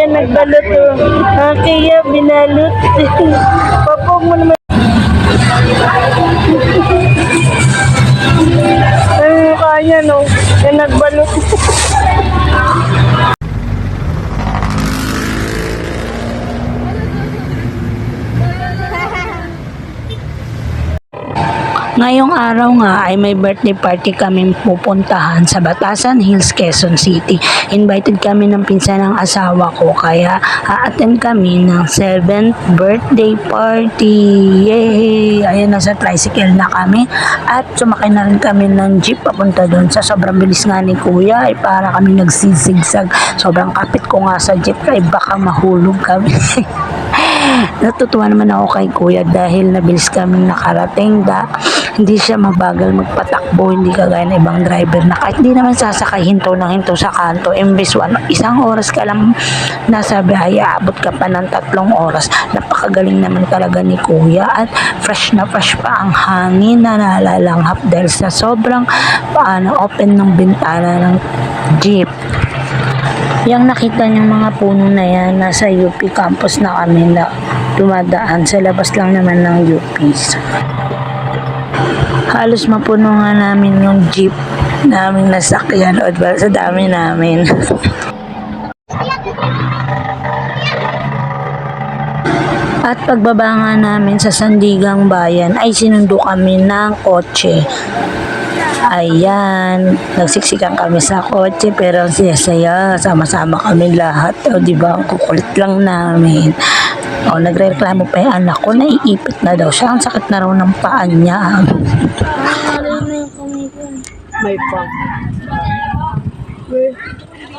Kuya nagbalot oh. Kaya binalot. Papo mo naman. Ay, mukha niya no. Yan nagbalot. Ngayong araw nga ay may birthday party kami pupuntahan sa Batasan Hills, Quezon City. Invited kami ng pinsan ng asawa ko kaya a-attend kami ng 7th birthday party. Yay! Ayan, nasa tricycle na kami at sumakay na rin kami ng jeep papunta doon. Sa sobrang bilis nga ni Kuya ay para kami nagsisigsag. Sobrang kapit ko nga sa jeep ay baka mahulog kami. Natutuwa naman ako kay Kuya dahil nabilis kami nakarating. Hindi siya mabagal magpatakbo, hindi kagaya ng ibang driver na kahit hindi naman sasakay hinto ng hinto sa kanto. Imbes isang oras ka lang nasa biyahe, aabot ka pa ng 3 oras. Napakagaling naman talaga ni Kuya at fresh na fresh pa ang hangin na nalalanghap dahil sa sobrang open ng bintana ng jeep. Yang nakita niyong mga puno na yan, nasa UP campus na kami na dumadaan. Sa labas lang naman ng UP. Halos mapuno nga namin yung jeep namin nasakyan o sa dami namin. At pagbaba nga namin sa Sandigang Bayan ay sinundo kami ng kotse. Ayan, nagsiksikan kami sa kotse pero saya-saya, sama-sama kami lahat. O diba, ang kukulit lang namin. O, nagreklamo pa yung anak ko, naiipit na daw siya. Ang sakit na raw ng paa niya. May pang.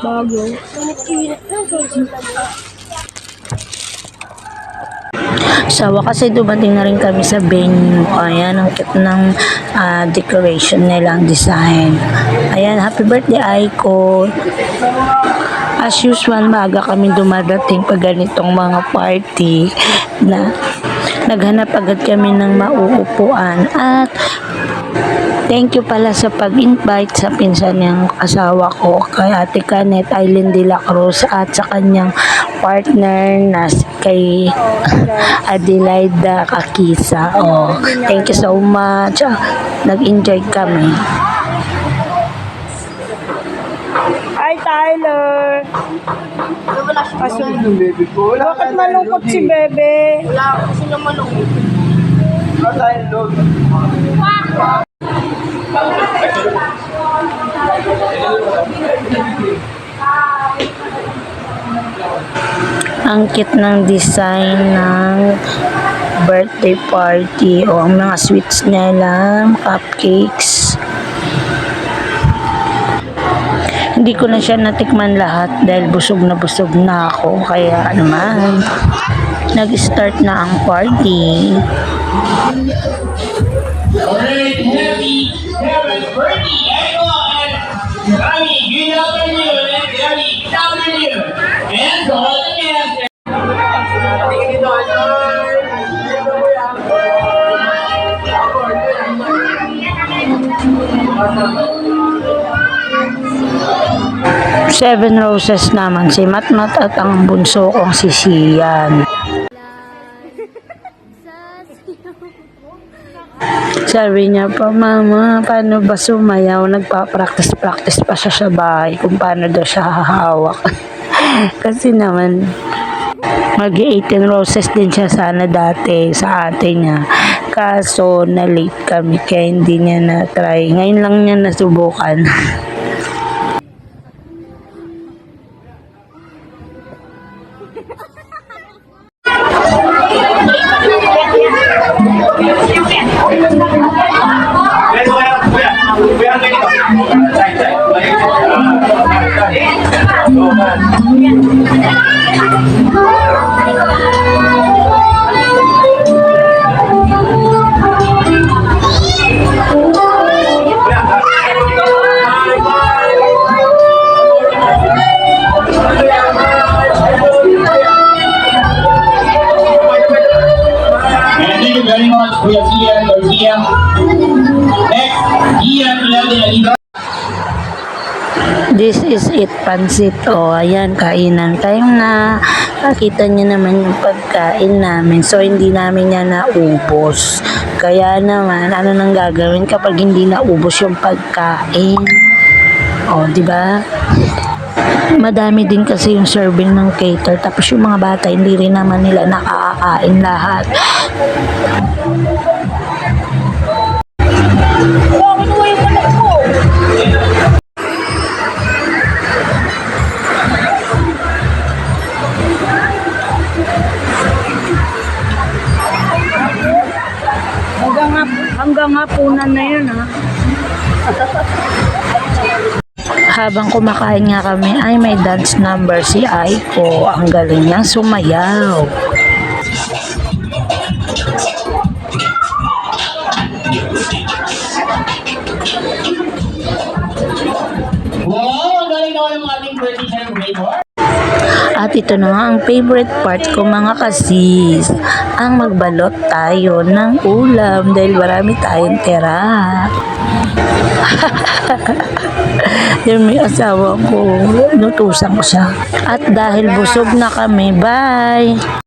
Bago. Sa wakas ay dumating na rin kami sa venue. Ayan, ang cute ng decoration nila, ang design. Ayan, happy birthday Aiko. As usual, maaga kami dumadating pag ganitong mga party na naghanap agad kami ng mauupuan at thank you pala sa pag-invite sa pinsan niyang asawa ko kay Ate Canet Aileen de la Cruz at sa kanyang partner na kay Adelaida Kakisa. Oh, thank you so much. Nag-enjoy kami. Hi, Tyler. Bakit malungkot si Bebe? Wala kasi na malungkot. Ang cute ng design ng birthday party o ang mga sweets nila, cupcakes. Hindi ko na siya natikman lahat dahil busog na ako. Kaya naman, nag-start na ang party. Alright, happy 7th birthday, Echo and Rami, good afternoon, and Rami, good afternoon. And to all the guests. Seven Roses naman si Matmat at ang bunso kong si Sian. Sabi niya pa, Mama, paano ba sumayaw? Nagpa-practice pa siya sa bahay kung paano daw siya hahawak. Kasi naman, mag-18 roses din siya sana dati sa ate niya. Kaso, na-late kami kaya hindi niya na-try. Ngayon lang niya nasubukan. Very much for your Gia. Next, Gia This is it, pansit. O, ayan, kainan time na. Nakita niyo naman yung pagkain namin. So, hindi namin yan naubos. Kaya naman, ano nang gagawin kapag hindi naubos yung pagkain? O, di ba? Madami din kasi yung serving ng cater. Tapos yung mga bata, hindi rin naman nila nakakain lahat. Hanggang hapunan na yun, ha? Habang kumakain nga kami, ay may dance number si Aiko. Ang galing niyang sumayaw. Wow, ang galing naman ng ating birthday celebrator. At ito na nga ang favorite part ko mga kasis. Ang magbalot tayo ng ulam dahil marami tayong tira. Yung may asawa ko, nutusan ko siya. At dahil busog na kami, bye!